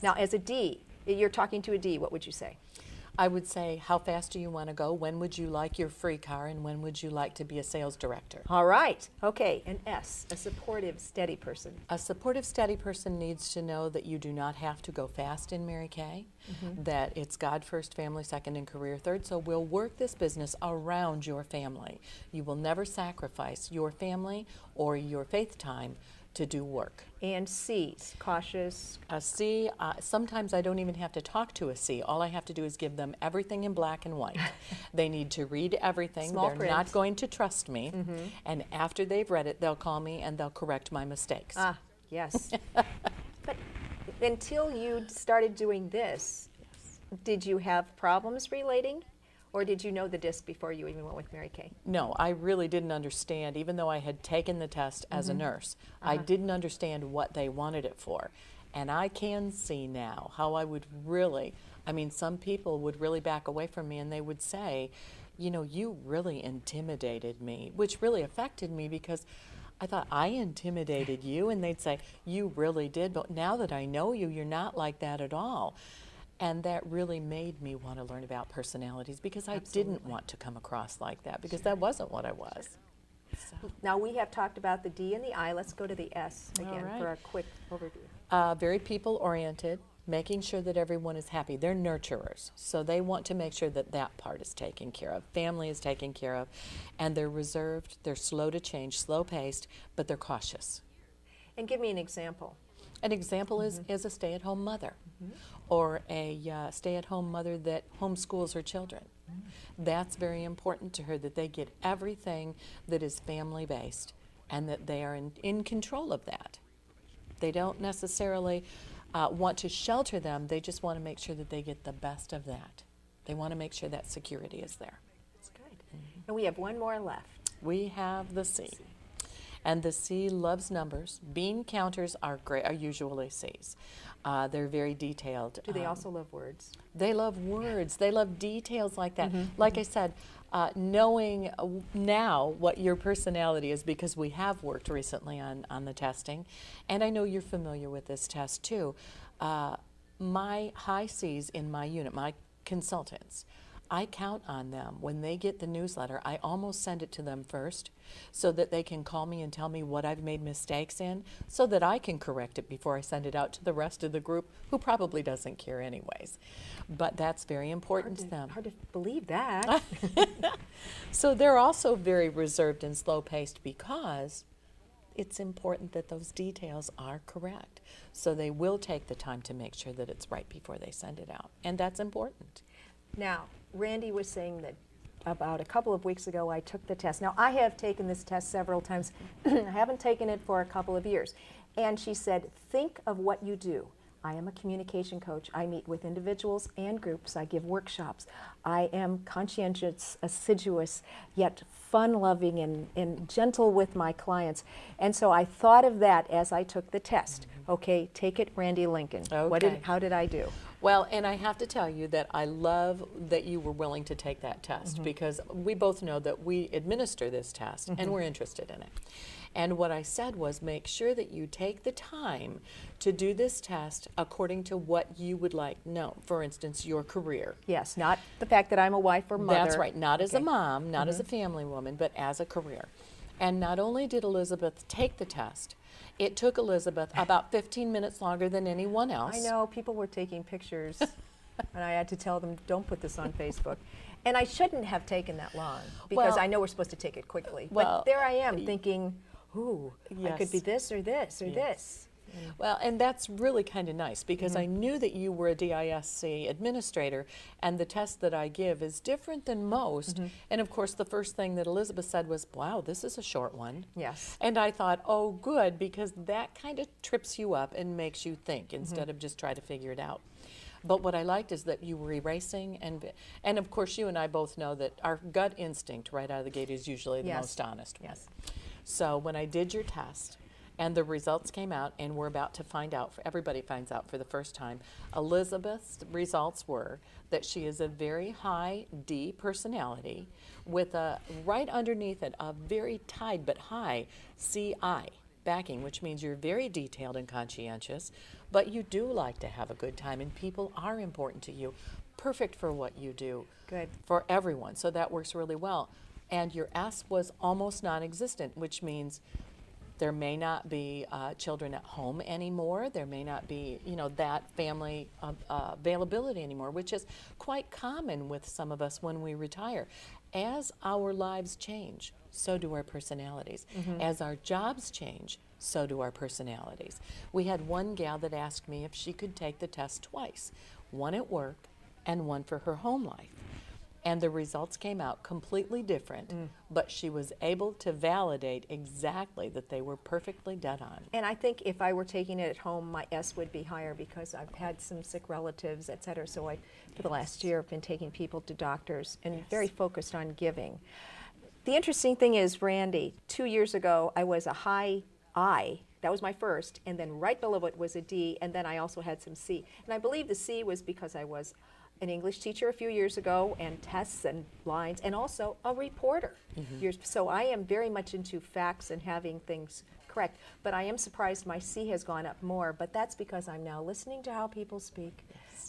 Now, as a D, you're talking to a D, what would you say? I would say, how fast do you want to go? When would you like your free car? And when would you like to be a sales director? All right. Okay. An S, a supportive, steady person. A supportive, steady person needs to know that you do not have to go fast in Mary Kay, that it's God first, family second, and career third. So we'll work this business around your family. You will never sacrifice your family or your faith time to do work. And C, cautious. A C, sometimes I don't even have to talk to a C. All I have to do is give them everything in black and white. They need to read everything. Small They're print. not going to trust me. And after they've read it, they'll call me and they'll correct my mistakes. Ah, yes. But until you started doing this, did you have problems relating? Or did you know the disc before you even went with Mary Kay? No, I really didn't understand. Even though I had taken the test as a nurse, I didn't understand what they wanted it for. And I can see now how I would really, I mean, some people would really back away from me and they would say, you know, you really intimidated me, which really affected me because I thought, I intimidated you? And they'd say, you really did, but now that I know you, you're not like that at all. And that really made me want to learn about personalities because I didn't want to come across like that because that wasn't what I was. So. Now we have talked about the D and the I. Let's go to the S again for a quick overview. Very people-oriented, making sure that everyone is happy. They're nurturers, so they want to make sure that that part is taken care of. Family is taken care of, and they're reserved, they're slow to change, slow-paced, but they're cautious. And give me an example. An example is a stay-at-home mother or a stay-at-home mother that homeschools her children. That's very important to her, that they get everything that is family-based and that they are in control of that. They don't necessarily want to shelter them. They just want to make sure that they get the best of that. They want to make sure that security is there. That's good. And we have one more left. We have the C. And the C loves numbers. Bean counters are great, are usually C's. They're very detailed. Do they also love words? They love words. They love details like that. Like I said, knowing now what your personality is, because we have worked recently on the testing, and I know you're familiar with this test too. My high C's in my unit, my consultants, I count on them. When they get the newsletter, I almost send it to them first so that they can call me and tell me what I've made mistakes in so that I can correct it before I send it out to the rest of the group who probably doesn't care anyways. But that's very important to them. Hard to believe that. So they're also very reserved and slow-paced because it's important that those details are correct. So they will take the time to make sure that it's right before they send it out. And that's important. Now, Randi was saying that about a couple of weeks ago I took the test. Now, I have taken this test several times. I haven't taken it for a couple of years. And she said, think of what you do. I am a communication coach. I meet with individuals and groups. I give workshops. I am conscientious, assiduous, yet fun-loving and gentle with my clients. And so I thought of that as I took the test. Okay, take it, Randi Lincoln. Okay. How did I do? Well, and I have to tell you that I love that you were willing to take that test because we both know that we administer this test and we're interested in it. And what I said was make sure that you take the time to do this test according to what you would like known. For instance, your career. Yes, not the fact that I'm a wife or mother. That's right, not as a mom, not as a family woman, but as a career. And not only did Elizabeth take the test, it took Elizabeth about 15 minutes longer than anyone else. I know, people were taking pictures, and I had to tell them, don't put this on Facebook. And I shouldn't have taken that long, because I know we're supposed to take it quickly. But there I am thinking, ooh, I could be this or this or this. Well, and that's really kind of nice because I knew that you were a DISC administrator, and the test that I give is different than most. And of course, the first thing that Elizabeth said was, wow, this is a short one. Yes. And I thought, oh, good, because that kind of trips you up and makes you think instead of just try to figure it out. But what I liked is that you were erasing, and of course, you and I both know that our gut instinct right out of the gate is usually the most honest one. So when I did your test, and the results came out, and we're about to find out, everybody finds out for the first time, Elizabeth's results were that she is a very high D personality with a, right underneath it, a very tied but high CI. backing, which means you're very detailed and conscientious, but you do like to have a good time, and people are important to you. Perfect for what you do. Good. For everyone, so that works really well. And your S was almost non-existent, which means there may not be children at home anymore. There may not be, that family availability anymore, which is quite common with some of us when we retire. As our lives change, so do our personalities. As our jobs change, so do our personalities. We had one gal that asked me if she could take the test twice, one at work and one for her home life. And the results came out completely different, but she was able to validate exactly that they were perfectly dead on. And I think if I were taking it at home, my S would be higher because I've had some sick relatives, et cetera. So for the last year, I've been taking people to doctors and very focused on giving. The interesting thing is, Randy, 2 years ago, I was a high I. That was my first. And then right below it was a D. And then I also had some C. And I believe the C was because I was an English teacher a few years ago, and tests and lines, and also a reporter. So I am very much into facts and having things correct. But I am surprised my C has gone up more, but that's because I'm now listening to how people speak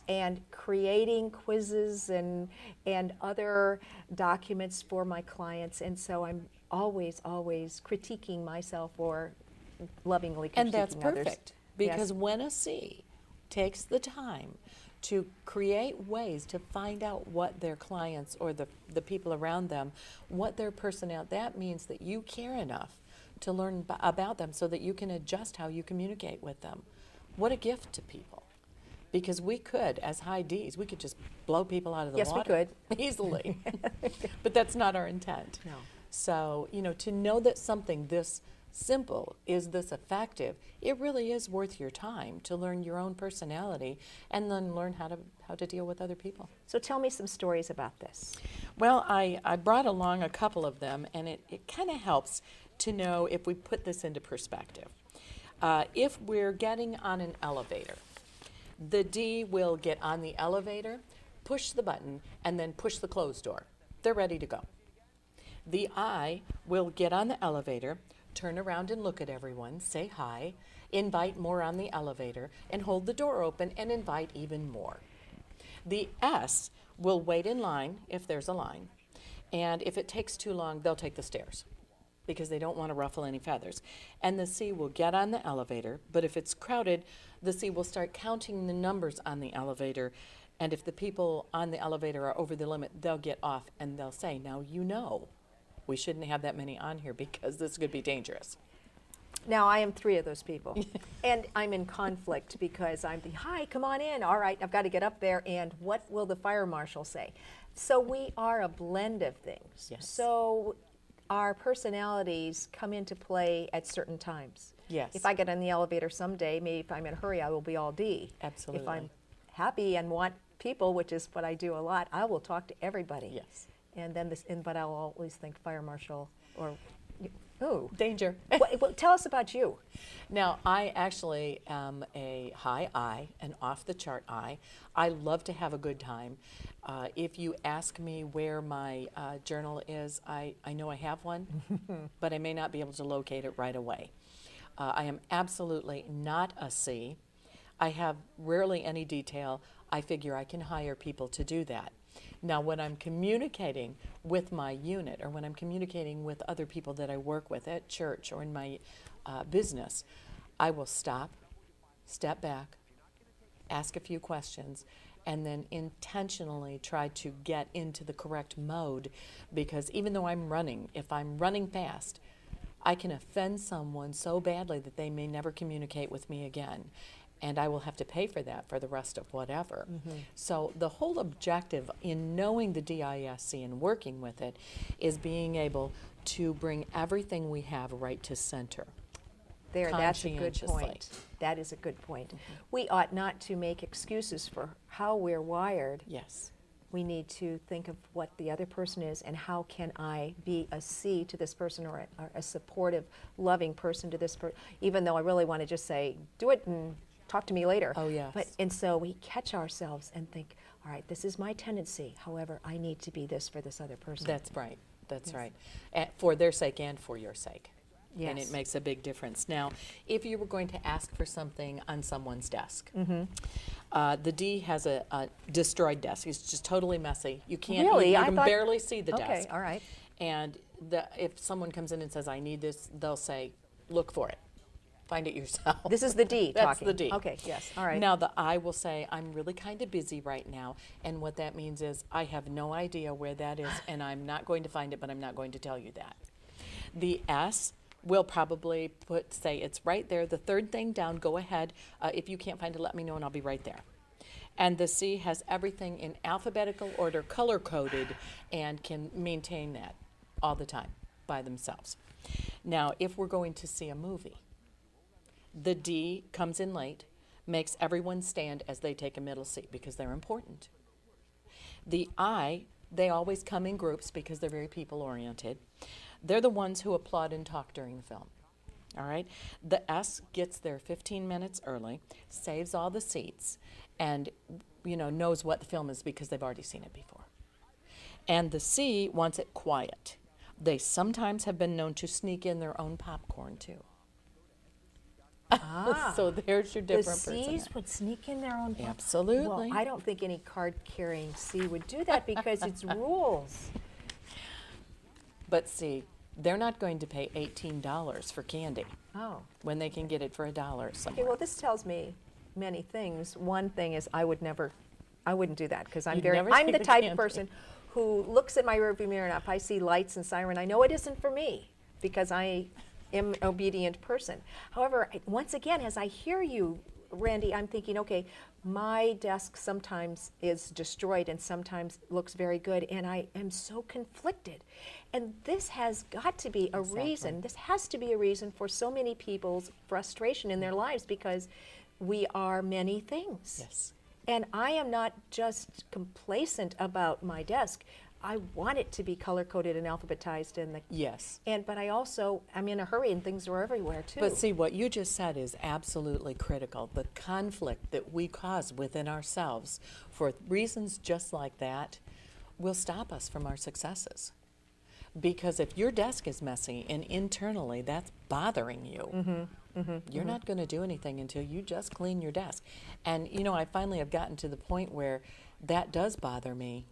and creating quizzes and other documents for my clients. And so I'm always critiquing myself or lovingly critiquing And that's others. perfect, because when a C takes the time to create ways to find out what their clients or the people around them, what their personality, that means that you care enough to learn about them so that you can adjust how you communicate with them. What a gift to people. Because we could, as high Ds, we could just blow people out of the water. Yes, we could. Easily. But that's not our intent. No. So, to know that something this simple is this effective, it really is worth your time to learn your own personality and then learn how to deal with other people. So tell me some stories about this. Well, I brought along a couple of them, and it kind of helps to know if we put this into perspective. If we're getting on an elevator, the D will get on the elevator, push the button, and then push the closed door. They're ready to go. The I will get on the elevator, turn around and look at everyone, say hi, invite more on the elevator, and hold the door open and invite even more. The S will wait in line if there's a line, and if it takes too long, they'll take the stairs because they don't want to ruffle any feathers. And the C will get on the elevator, but if it's crowded, the C will start counting the numbers on the elevator, and if the people on the elevator are over the limit, they'll get off and they'll say, now we shouldn't have that many on here because this could be dangerous. Now, I am 3 of those people. And I'm in conflict because I'm hi, come on in. All right, I've got to get up there. And what will the fire marshal say? So we are a blend of things. Yes. So our personalities come into play at certain times. Yes. If I get on the elevator someday, maybe if I'm in a hurry, I will be all D. Absolutely. If I'm happy and want people, which is what I do a lot, I will talk to everybody. Yes. And then but I'll always think fire marshal or, ooh. Danger. Well, tell us about you. Now, I actually am a high I, an off-the-chart I. I love to have a good time. If you ask me where my journal is, I know I have one, but I may not be able to locate it right away. I am absolutely not a C. I have rarely any detail. I figure I can hire people to do that. Now, when I'm communicating with my unit or when I'm communicating with other people that I work with at church or in my business, I will stop, step back, ask a few questions, and then intentionally try to get into the correct mode, because even though I'm running, if I'm running fast, I can offend someone so badly that they may never communicate with me again. And I will have to pay for that for the rest of whatever. So the whole objective in knowing the DISC and working with it is being able to bring everything we have right to center. There, that's a good Conscientiously. point. That is a good point. We ought not to make excuses for how we're wired. Yes. We need to think of what the other person is and how can I be a C to this person or a supportive, loving person to this person, even though I really want to just say, do it and talk to me later. Oh, yes. And so we catch ourselves and think, all right, this is my tendency. However, I need to be this for this other person. That's right. That's right. For their sake and for your sake. and Yes. it makes a big difference. Now, if you were going to ask for something on someone's desk, the D has a destroyed desk. It's just totally messy. You can't, Really? you I can thought- barely see the Okay, desk. all right. And if someone comes in and says, I need this, they'll say, look for it. Find it yourself. This is the D That's talking. the D. Okay, yes, all right. Now the I will say, I'm really kind of busy right now, and what that means is I have no idea where that is, and I'm not going to find it, but I'm not going to tell you that. The S will probably say it's right there, the third thing down, go ahead. If you can't find it, let me know, and I'll be right there. And the C has everything in alphabetical order, color-coded, and can maintain that all the time by themselves. Now, if we're going to see a movie, the D comes in late, makes everyone stand as they take a middle seat because they're important. The I, they always come in groups because they're very people-oriented. They're the ones who applaud and talk during the film. All right? The S gets there 15 minutes early, saves all the seats, and knows what the film is because they've already seen it before. And the C wants it quiet. They sometimes have been known to sneak in their own popcorn too. So there's your The different C's person. would sneak in their own. Absolutely. Well, I don't think any card-carrying C would do that because it's rules. But see, they're not going to pay $18 for candy Oh. when they can get it for $1 Okay, somewhere. well, this tells me many things. One thing is I wouldn't do that because I'm You'd never I'm take the the type candy. of person who looks at my rearview mirror and if I see lights and siren, I know it isn't for me because I am an obedient person. However, once again, as I hear you, Randy, I'm thinking, okay, my desk sometimes is destroyed and sometimes looks very good, and I am so conflicted. And this has got to be a reason, this has to be a reason for so many people's frustration in their lives because we are many things. Yes. And I am not just complacent about my desk. I want it to be color-coded and alphabetized Yes. but I also, I'm in a hurry and things are everywhere too. But see, what you just said is absolutely critical. The conflict that we cause within ourselves for reasons just like that will stop us from our successes. Because if your desk is messy and internally that's bothering you, you're not going to do anything until you just clean your desk. And I finally have gotten to the point where that does bother me,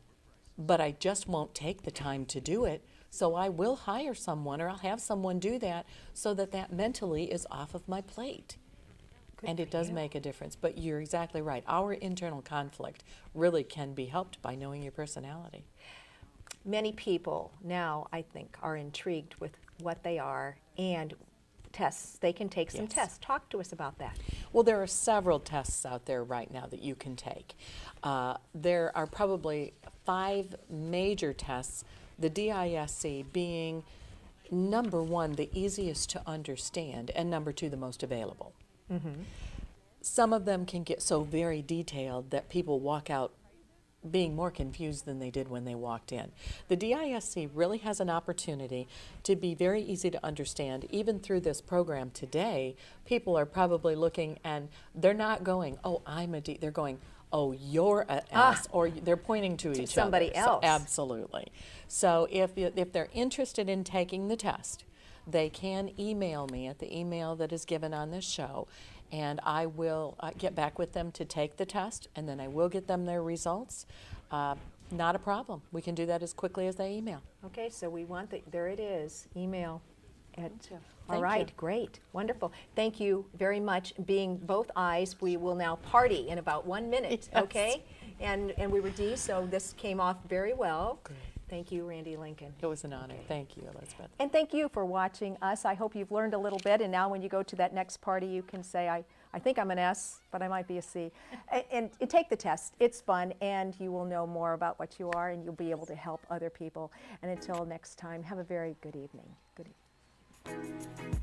but I just won't take the time to do it. So I will hire someone or I'll have someone do that so that mentally is off of my plate. And it does make a difference. But you're exactly right. Our internal conflict really can be helped by knowing your personality. Many people now, I think, are intrigued with what they are and tests. They can take some Yes. tests. Talk to us about that. Well, there are several tests out there right now that you can take. There are probably 5 major tests, the DISC being number 1, the easiest to understand, and number 2, the most available. Some of them can get so very detailed that people walk out being more confused than they did when they walked in. The DISC really has an opportunity to be very easy to understand. Even through this program today, people are probably looking and they're not going, oh, I'm a D. They're going, oh, you're a S, or they're pointing to each somebody other. else. So, absolutely. So if they're interested in taking the test, they can email me at the email that is given on this show, and I will get back with them to take the test, and then I will get them their results. Not a problem. We can do that as quickly as they email. Okay, so we want there it is, email. All Thank right, you. great, wonderful. Thank you very much. Being both eyes, we will now party in about 1 minute, Yes. okay? And we were D, so this came off very well. Great. Thank you, Randy Lincoln. It was an honor. Thank you, Elizabeth. And thank you for watching us. I hope you've learned a little bit, and now when you go to that next party, you can say, I think I'm an S, but I might be a C. And take the test. It's fun, and you will know more about what you are, and you'll be able to help other people. And until next time, have a very good evening. Good evening.